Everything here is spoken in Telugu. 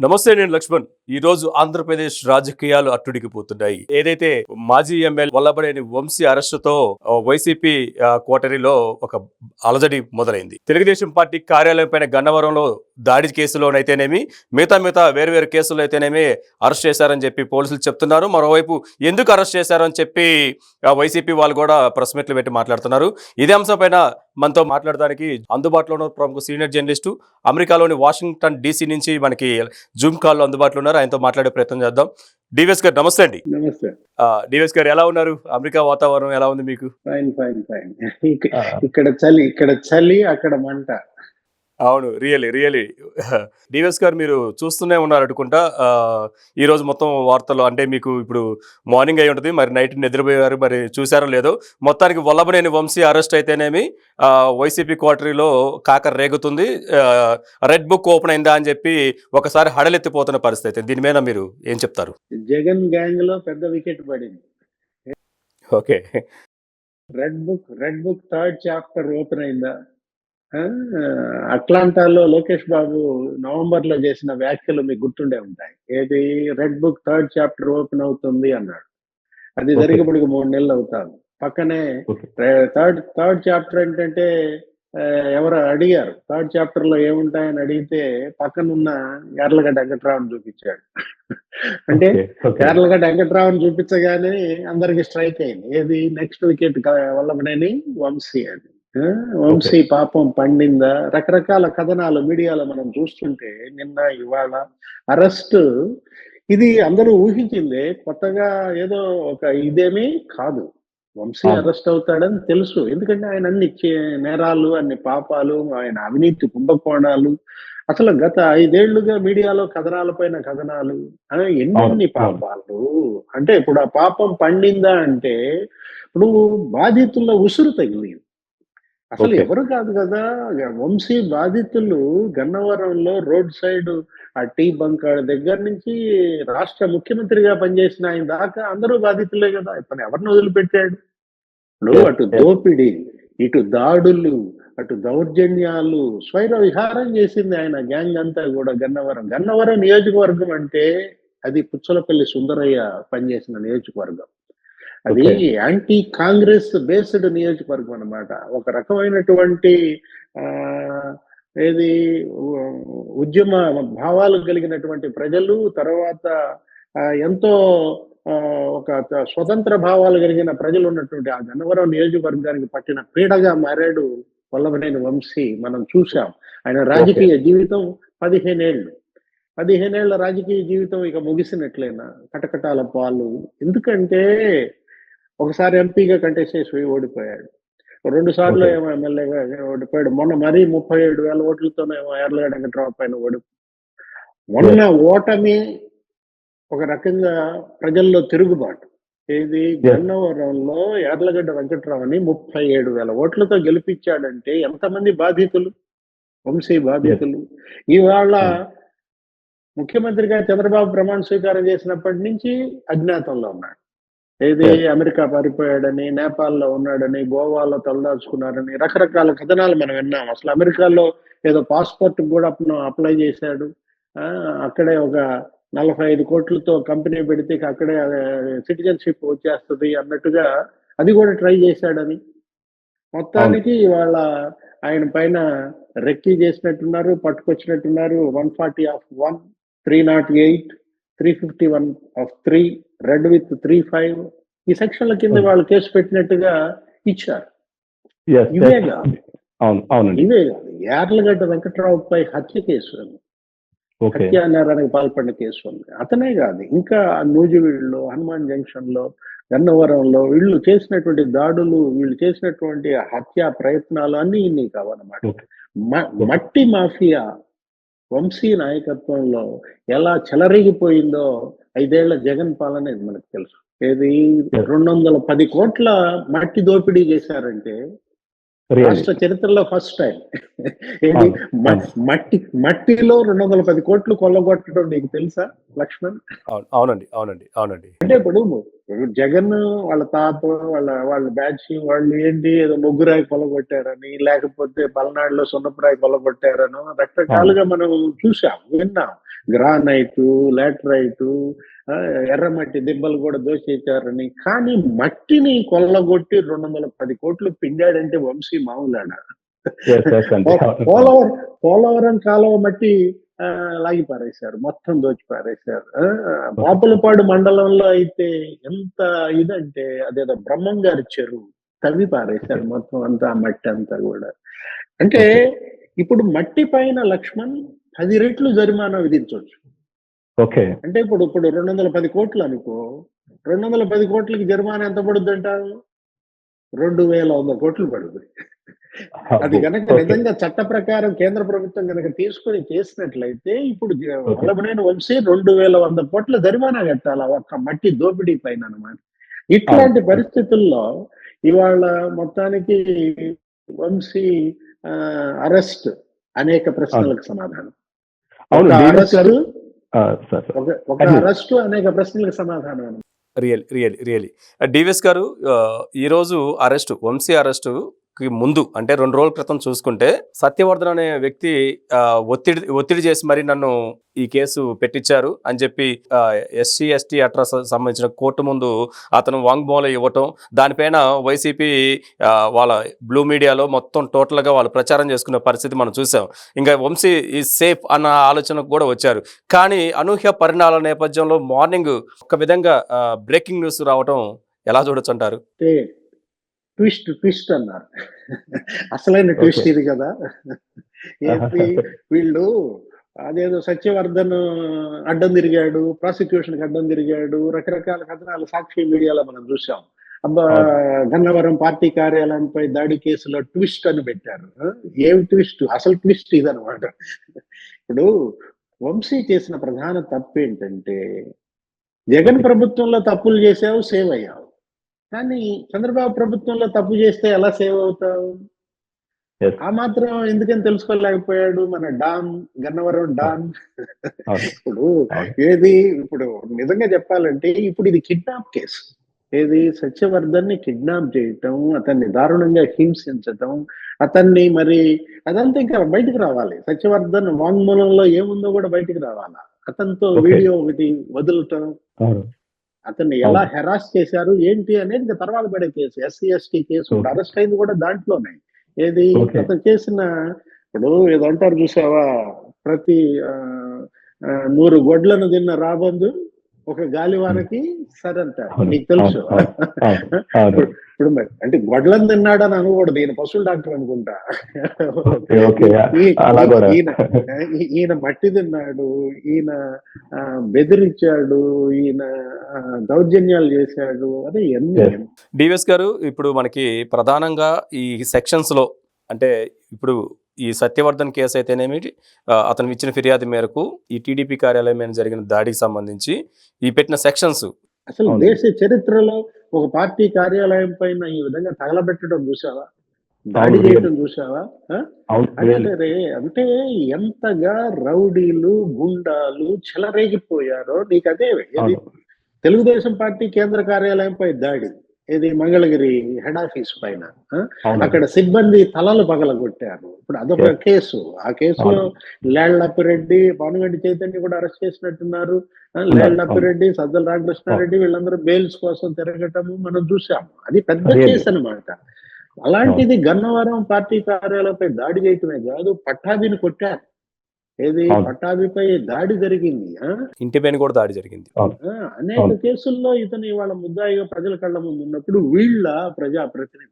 నమస్తే, నేను లక్ష్మణ్. ఈ రోజు ఆంధ్రప్రదేశ్ రాజకీయాలు అట్టుడికిపోతున్నాయి. ఏదైతే మాజీ ఎమ్మెల్యే వల్లభనేని వంశీ అరెస్టుతో వైసీపీ కోటరీలో ఒక అలజడి మొదలైంది. తెలుగుదేశం పార్టీ కార్యాలయం పైన గన్నవరంలో దాడి కేసులోనైతేనేమి, మిగతా వేరు కేసుల్లో అయితేనేమి అరెస్ట్ చేశారని చెప్పి పోలీసులు చెప్తున్నారు. మరోవైపు ఎందుకు అరెస్ట్ చేశారని చెప్పి వైసీపీ వాళ్ళు కూడా ప్రెస్ మీట్లు పెట్టి మాట్లాడుతున్నారు. ఇదే అంశం పైన మనతో మాట్లాడడానికి అందుబాటులో ఉన్న ప్రముఖ సీనియర్ జర్నలిస్టు, అమెరికాలోని వాషింగ్టన్ డీసీ నుంచి మనకి జూమ్ కాల్లో అందుబాటులో ఉన్నారు. ఆయనతో మాట్లాడే ప్రయత్నం చేద్దాం. డివిఎస్ గారు నమస్తే అండి. నమస్తే. డివిఎస్ గారు ఎలా ఉన్నారు? అమెరికా వాతావరణం ఎలా ఉంది మీకు? ఫైన్. ఇక్కడ చలి, అక్కడ మంట. అవును, రియలీ డివిఎస్ గారు, మీరు చూస్తూనే ఉన్నారు అనుకుంటా. ఈ రోజు మొత్తం వార్తలు అంటే మీకు ఇప్పుడు మార్నింగ్ అయి ఉంటుంది, మరి నైట్ నిద్రపోయారు, మరి చూసారో లేదో. మొత్తానికి వల్లభనేని వంశీ అరెస్ట్ అయితేనేమి వైసీపీ క్వార్టరీలో కాకర రేగుతుంది. రెడ్ బుక్ ఓపెన్ అయిందా అని చెప్పి ఒకసారి హడలెత్తిపోతున్న పరిస్థితి. దీని మీద మీరు ఏం చెప్తారు? జగన్ గ్యాంగ్ లో పెద్ద వికెట్ పడింది. Okay. Red book third chapter open అయిందా? అట్లాంటాలో లోకేష్ బాబు నవంబర్ లో చేసిన వ్యాఖ్యలు మీకు గుర్తుండే ఉంటాయి. ఏది red book third chapter open అవుతుంది అన్నాడు. అది జరిగినప్పటికి 3 నెలలు అవుతాను. పక్కనే థర్డ్ చాప్టర్ ఏంటంటే ఎవరు అడిగారు థర్డ్ చాప్టర్ లో ఏముంటాయని అడిగితే పక్కనున్న యార్లగడ్డ వెంకట్రావుని చూపించాడు. అంటే యార్లగడ్డ వెంకట్రావుని చూపించగానే అందరికి స్ట్రైక్ అయింది. ఏది నెక్స్ట్ వికెట్ వల్లభనేని వంశీ. అది వంశీ పాపం పండిందా? రకరకాల కథనాలు మీడియాలో మనం చూస్తుంటే నిన్న ఇవాళ అరెస్ట్ ఇది అందరూ ఊహించిందే, కొత్తగా ఏదో ఒక ఇదేమీ కాదు. వంశీ అరెస్ట్ అవుతాడని తెలుసు. ఎందుకంటే ఆయన అన్ని నేరాలు, అన్ని పాపాలు, ఆయన అవినీతి కుంభకోణాలు, అసలు గత 5 ఏళ్లుగా మీడియాలో కథనాల పైన కథనాలు, ఎన్ని పాపాలు. అంటే ఇప్పుడు ఆ పాపం పండిందా అంటే ఇప్పుడు బాధితుల్లో ఉసురు తగిలింది. అసలు ఎవరు కాదు కదా వంశీ బాధితులు. గన్నవరంలో రోడ్ సైడ్ ఆ టీ బంకాడ దగ్గర నుంచి రాష్ట్ర ముఖ్యమంత్రిగా పనిచేసిన ఆయన దాకా అందరూ బాధితులే కదా. ఇతను ఎవరిని వదిలిపెట్టాడు? ఇప్పుడు అటు దోపిడీ, ఇటు దాడులు, అటు దౌర్జన్యాలు, స్వైర విహారం చేసింది ఆయన గ్యాంగ్ అంతా కూడా. గన్నవరం నియోజకవర్గం అంటే అది పుచ్చలపల్లి సుందరయ్య పనిచేసిన నియోజకవర్గం. అది యాంటీ కాంగ్రెస్ బేస్డ్ నియోజకవర్గం అన్నమాట. ఒక రకమైనటువంటి ఏది ఉద్యమ భావాలు కలిగినటువంటి ప్రజలు, తర్వాత ఎంతో ఒక స్వతంత్ర భావాలు కలిగిన ప్రజలు ఉన్నటువంటి ఆ గన్నవరం నియోజకవర్గానికి పట్టిన పీడగా మారాడు వల్లభనేని వంశీ. మనం చూసాం ఆయన రాజకీయ జీవితం 15 ఏళ్ల రాజకీయ జీవితం ఇక ముగిసినట్లేనా, కటకటాల పాలు. ఎందుకంటే ఒకసారి ఎంపీగా కంటెస్ట్ చేసి ఓడిపోయాడు, 2 సార్లు ఏమో ఎమ్మెల్యేగా ఓడిపోయాడు. మొన్న మరీ 37,000 ఓట్లతోనేమో యార్లగడ్డ వెంకట్రావు పైన మొన్న ఓటమి ఒక రకంగా ప్రజల్లో తిరుగుబాటు. ఏది గన్నవరంలో యార్లగడ్డ వెంకట్రావుని 37,000 ఓట్లతో గెలిపించాడంటే ఎంతమంది బాధితులు, వంశీ బాధితులు. ఇవాళ ముఖ్యమంత్రిగా చంద్రబాబు ప్రమాణ స్వీకారం చేసినప్పటి నుంచి అజ్ఞాతంలో ఉన్నాడు. ఏది అమెరికా పారిపోయాడని, నేపాల్లో ఉన్నాడని, గోవాలో తలదాచుకున్నారని రకరకాల కథనాలు మనం విన్నాం. అసలు అమెరికాలో ఏదో పాస్పోర్ట్ కూడా అప్లై చేశాడు. అక్కడే ఒక 45 కోట్లతో కంపెనీ పెడితే అక్కడే సిటిజన్షిప్ వచ్చేస్తుంది అన్నట్టుగా అది కూడా ట్రై చేశాడని. మొత్తానికి ఇవాళ ఆయన పైన రెక్కీ చేసినట్టున్నారు, పట్టుకొచ్చినట్టున్నారు. 140(1), 308, 351(3), రెడ్ విత్ 35 ఈ సెక్షన్ల కింద వాళ్ళు కేసు పెట్టినట్టుగా ఇచ్చారు. ఇవే కాదు, యార్లగడ్డ వెంకట్రావు పై హత్య కేసు, హత్యా నేరానికి పాల్పడిన కేసు ఉంది. అతనే కాదు, ఇంకా నూజివీడులో, హనుమాన్ జంక్షన్ లో, గన్నవరంలో వీళ్ళు చేసినటువంటి దాడులు, వీళ్ళు చేసినటువంటి హత్యా ప్రయత్నాలు అన్ని ఇన్ని కావన్నమాట. మట్టి మాఫియా వంశీ నాయకత్వంలో ఎలా చెలరేగిపోయిందో 5 ఏళ్ల జగన్ పాలన మనకు తెలుసు. ఏది 210 కోట్ల మట్టి దోపిడీ చేశారంటే రాష్ట్ర చరిత్రలో ఫస్ట్ టైం. ఏది మట్టిలో 210 కోట్లు కొల్లగొట్టడం నీకు తెలుసా లక్ష్మణ్? అవునండి. అంటే ఇప్పుడు జగన్ వాళ్ళ తాత, వాళ్ళ బ్యాచ్ వాళ్ళు ఏంటి ఏదో ముగ్గురాయి కొల్లగొట్టారని, లేకపోతే పల్నాడులో సున్నపురాయి కొల్లగొట్టారనో రకరకాలుగా మనం చూసాం, విన్నాం. గ్రానైట్, లాటరైట్, ఎర్రమట్టి దిబ్బలు కూడా దోచేశారని. కానీ మట్టిని కొల్లగొట్టి 210 కోట్లు పిండాడంటే వంశీ మామూలాడా? అండి. పోలవరం పోలవరం కాలువ మట్టి లాగి పారేశారు, మొత్తం దోచి పారేశారు. బాపులపాడు మండలంలో అయితే ఎంత ఇదంటే అదేదో బ్రహ్మం గారి చెరువు తవ్వి పారేశారు మొత్తం అంతా, ఆ మట్టి అంతా కూడా. అంటే ఇప్పుడు మట్టి పైన లక్ష్మణ్ 10 రెట్లు జరిమానా విధించవచ్చు. ఓకే. అంటే ఇప్పుడు 210 కోట్లు అనుకో, 210 కోట్లకి జరిమానా ఎంత పడుద్ది అంటారు? 2100 కోట్లు పడుతుంది. అది కనుక నిజంగా చట్ట ప్రకారం కేంద్ర ప్రభుత్వం కనుక తీసుకుని చేసినట్లయితే ఇప్పుడు వల్లభనేని వంశీ 2100 కోట్ల జరిమానా కట్టాలి ఒక్క మట్టి దోపిడీ పైన అన్నమాట. ఇట్లాంటి పరిస్థితుల్లో ఇవాళ మొత్తానికి వంశీ అరెస్ట్ అనేక ప్రశ్నలకు సమాధానం. అవును, ఒక DVS గారు. ఒక అరెస్టు అనేక ప్రశ్నలకు సమాధానం. రియలీ డివిఎస్ గారు, ఈరోజు వంశీ అరెస్టుకి ముందు అంటే 2 రోజుల క్రితం చూసుకుంటే సత్యవర్ధన్ అనే వ్యక్తి ఒత్తిడి చేసి మరి నన్ను ఈ కేసు పెట్టించారు అని చెప్పి SC/ST అట్రాస్ సంబంధించిన కోర్టు ముందు అతను వాంగ్మూలం ఇవ్వటం, దానిపైన వైసీపీ వాళ్ళ బ్లూ మీడియాలో మొత్తం టోటల్గా వాళ్ళు ప్రచారం చేసుకునే పరిస్థితి మనం చూసాం. ఇంకా వంశీ ఈ సేఫ్ అన్న ఆలోచనకు కూడా వచ్చారు. కానీ అనూహ్య పరిణామాల నేపథ్యంలో మార్నింగ్ ఒక విధంగా బ్రేకింగ్ న్యూస్ రావటం ఎలా చూడొచ్చు అంటారు? ట్విస్ట్ అన్నారు. అసలైన ట్విస్ట్ ఇది కదా. ఏంటి వీళ్ళు అదేదో సత్యవర్ధన్ అడ్డం తిరిగాడు, ప్రాసిక్యూషన్ కి అడ్డం తిరిగాడు, రకరకాల కథనాలు సాక్షి మీడియాలో మనం చూసాం. అబ్బా, గన్నవరం పార్టీ కార్యాలయంపై దాడి కేసులో ట్విస్ట్ అని పెట్టారు. ఏం ట్విస్ట్? అసలు ట్విస్ట్ ఇదనమాట. ఇప్పుడు వంశీ చేసిన ప్రధాన తప్పు ఏంటంటే, జగన్ ప్రభుత్వంలో తప్పులు చేసావు, సేవ్ అయ్యావు. కానీ చంద్రబాబు ప్రభుత్వంలో తప్పు చేస్తే ఎలా సేవ్ అవుతావు? ఆ మాత్రం ఎందుకని తెలుసుకోలేకపోయాడు మన డాన్, గన్నవరం డాన్. ఇప్పుడు నిజంగా చెప్పాలంటే ఇప్పుడు ఇది కిడ్నాప్ కేసు. సత్యవర్ధన్ ని కిడ్నాప్ చేయటం, అతన్ని దారుణంగా హింసించటం, అతన్ని మరి అదంతా ఇంకా బయటకు రావాలి. సత్యవర్ధన్ వాంగ్మూలంలో ఏముందో కూడా బయటకు రావాలా. అతనితో వీడియో ఒకటి వదులుతాం, అతన్ని ఎలా హెరాస్ చేశారు ఏంటి అనేది ఇంకా తర్వాత పడే కేసు. SC/ST కేసు అరెస్ట్ అయింది కూడా దాంట్లోనే. అతను చేసిన ఇప్పుడు ఏదో అంటారు చూసావా, ప్రతి 100 గొడ్లను తిన్న రాబందు ఒక గాలివానకి సరంటారు. నీకు తెలుసు. ఇప్పుడు మరి అంటే గొడ్లను తిన్నాడని అనకూడదు, ఈయన పశువుల డాక్టర్ అనుకుంటా. ఈయన మట్టి తిన్నాడు, ఈయన బెదిరించాడు, ఈయన దౌర్జన్యాలు చేశాడు. అదే డివిఎస్ గారు, ఇప్పుడు మనకి ప్రధానంగా ఈ సెక్షన్స్ లో అంటే ఇప్పుడు ఈ సత్యవర్ధన్ కేసు అయితేనేమి, అతను ఇచ్చిన ఫిర్యాదు మేరకు ఈ టీడీపీ కార్యాలయం మీద జరిగిన దాడికి సంబంధించి ఈ పెట్టిన సెక్షన్స్ అసలు దేశ చరిత్రలో ఒక పార్టీ కార్యాలయం పైన ఈ విధంగా తగలబెట్టడం చూసావా, దాడి చేయడం చూసావా? అంటే ఎంతగా రౌడీలు గుండాలు చెలరేగిపోయారో నీకు అదే. తెలుగుదేశం పార్టీ కేంద్ర కార్యాలయంపై దాడి, మంగళగిరి హెడ్ ఆఫీస్ పైన, అక్కడ సిబ్బంది తలలు పగలగొట్టారు. ఇప్పుడు అదొక కేసు. ఆ కేసులో లేళ్లప్పిరెడ్డి, భానుగంటి చైతన్య కూడా అరెస్ట్ చేసినట్టున్నారు. లేళ్లప్పిరెడ్డి, సజ్జల రామకృష్ణారెడ్డి వీళ్ళందరూ బెయిల్స్ కోసం తిరగటము మనం చూసాము. అది పెద్ద కేసు అనమాట. అలాంటిది గన్నవరం పార్టీ కార్యాలయంపై దాడి చేయటమే కాదు, పట్టాభిని కొట్టారు. పట్టాభిపై దాడి జరిగింది, ఇంటిపైన కూడా దాడి జరిగింది. అనేక కేసుల్లో ఇతను ఇవాళ ముద్దాయిగా ప్రజల కళ్ళ ముందు ఉన్నప్పుడు వీళ్ళ ప్రజాప్రతినిధి